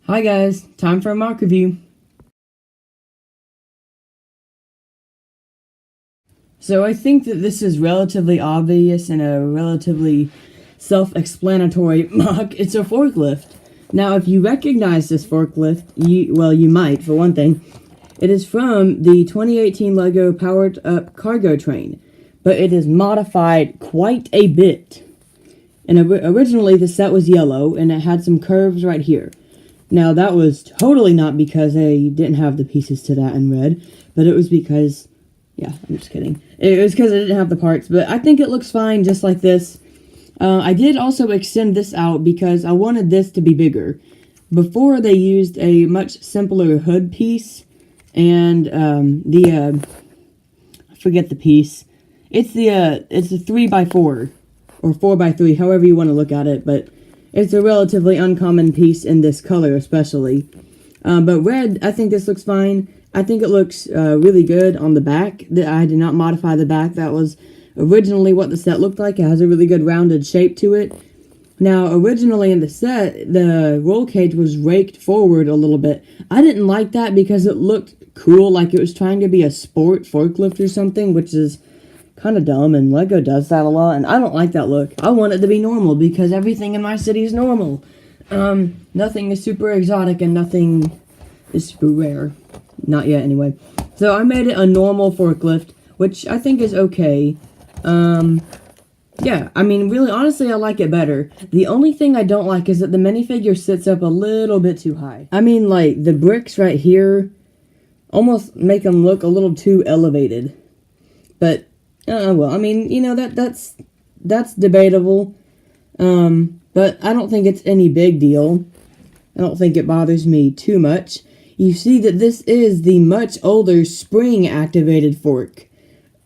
Hi guys, time for a mock review. So I think that this is relatively obvious and a relatively self-explanatory mock. It's a forklift. Now if you recognize this forklift, you might, for one thing. It is from the 2018 LEGO Powered Up Cargo Train, but it is modified quite a bit. And originally the set was yellow and it had some curves right here. Now, that was totally not because they didn't have the pieces to that in red, but it was because, yeah, I'm just kidding. It was because I didn't have the parts, but I think it looks fine just like this. I did also extend this out because I wanted this to be bigger. Before, they used a much simpler hood piece, and I forget the piece. It's a 3x4, or 4x3, however you want to look at it, but it's a relatively uncommon piece in this color, especially. But red, I think this looks fine. I think it looks really good on the back. I did not modify the back. That was originally what the set looked like. It has a really good rounded shape to it. Now, originally in the set, the roll cage was raked forward a little bit. I didn't like that because it looked cool, like it was trying to be a sport forklift or something, which is kind of dumb, and LEGO does that a lot, and I don't like that look. I want it to be normal, because everything in my city is normal. Nothing is super exotic, and nothing is super rare. Not yet, anyway. So I made it a normal forklift, which I think is okay. Yeah, I mean, really, honestly, I like it better. The only thing I don't like is that the minifigure sits up a little bit too high. I mean, like, the bricks right here almost make them look a little too elevated. But well, I mean, you know, that's debatable, but I don't think it's any big deal. I don't think it bothers me too much. You see that this is the much older spring-activated fork,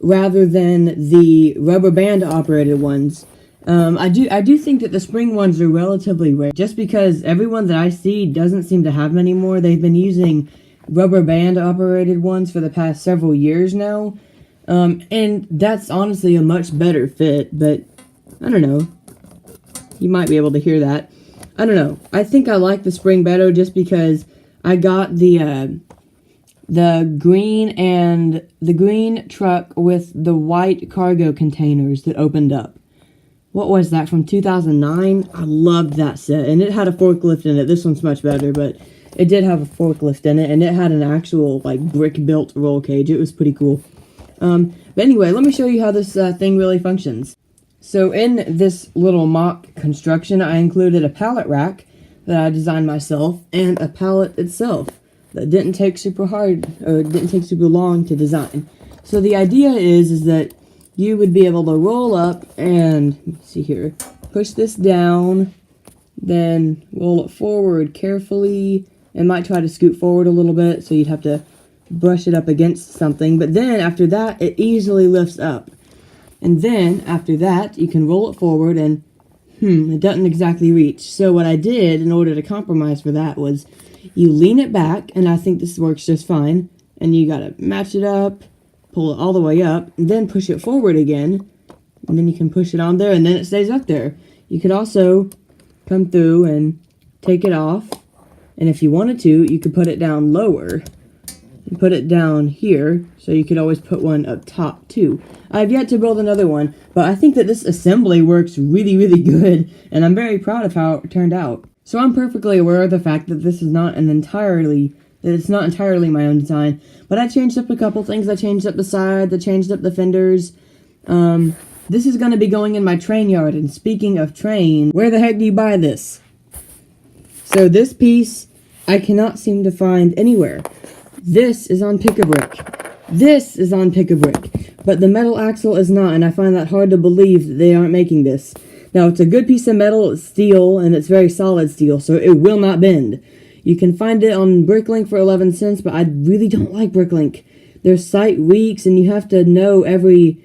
rather than the rubber band-operated ones. I do think that the spring ones are relatively rare, just because everyone that I see doesn't seem to have them anymore. They've been using rubber band-operated ones for the past several years now. And that's honestly a much better fit, but I don't know. You might be able to hear that. I don't know. I think I like the spring better just because I got the green truck with the white cargo containers that opened up. What was that, from 2009? I loved that set, and it had a forklift in it. This one's much better, but it did have a forklift in it, and it had an actual, like, brick-built roll cage. It was pretty cool. But anyway, let me show you how this thing really functions. So in this little mock construction, I included a pallet rack that I designed myself, and a pallet itself that didn't take super hard, or didn't take super long to design. So the idea is that you would be able to roll up and, let's see here, push this down, then roll it forward carefully, and might try to scoot forward a little bit, so you'd have to brush it up against something, but then after that it easily lifts up, and then after that you can roll it forward and it doesn't exactly reach. So what I did in order to compromise for that was you lean it back, and I think this works just fine, and you gotta match it up, pull it all the way up, and then push it forward again, and then you can push it on there, and then it stays up there. You could also come through and take it off, and if you wanted to, you could put it down lower. Put it down here, so you could always put one up top too. I've yet to build another one, but I think that this assembly works really, really good, and I'm very proud of how it turned out. So I'm perfectly aware of the fact that this is it's not entirely my own design, but I changed up a couple things. I changed up the side, I changed up the fenders. This is going to be going in my train yard, and speaking of train, where the heck do you buy this? So this piece, I cannot seem to find anywhere. This is on Pick-a-Brick. This is on Pick-a-Brick. But the metal axle is not, and I find that hard to believe that they aren't making this. Now, it's a good piece of metal, it's steel, and it's very solid steel, so it will not bend. You can find it on Bricklink for 11 cents, but I really don't like Bricklink. Their site weaks, and you have to know every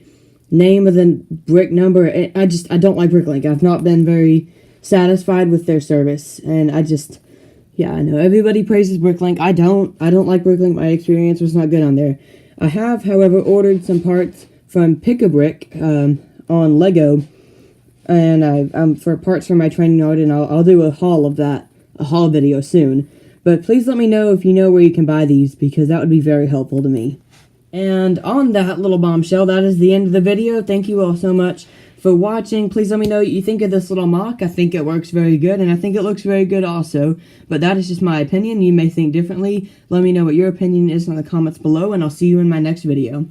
name of the brick number. I don't like Bricklink. I've not been very satisfied with their service, and yeah, I know everybody praises Bricklink. I don't like Bricklink. My experience was not good on there. I have, however, ordered some parts from Pick-a-Brick on LEGO, and for parts for my training yard, and I'll do a haul of that, a haul video soon. But please let me know if you know where you can buy these, because that would be very helpful to me. And on that little bombshell, that is the end of the video. Thank you all so much for watching. Please let me know what you think of this little mock. I think it works very good, and I think it looks very good also. But that is just my opinion. You may think differently. Let me know what your opinion is in the comments below, and I'll see you in my next video.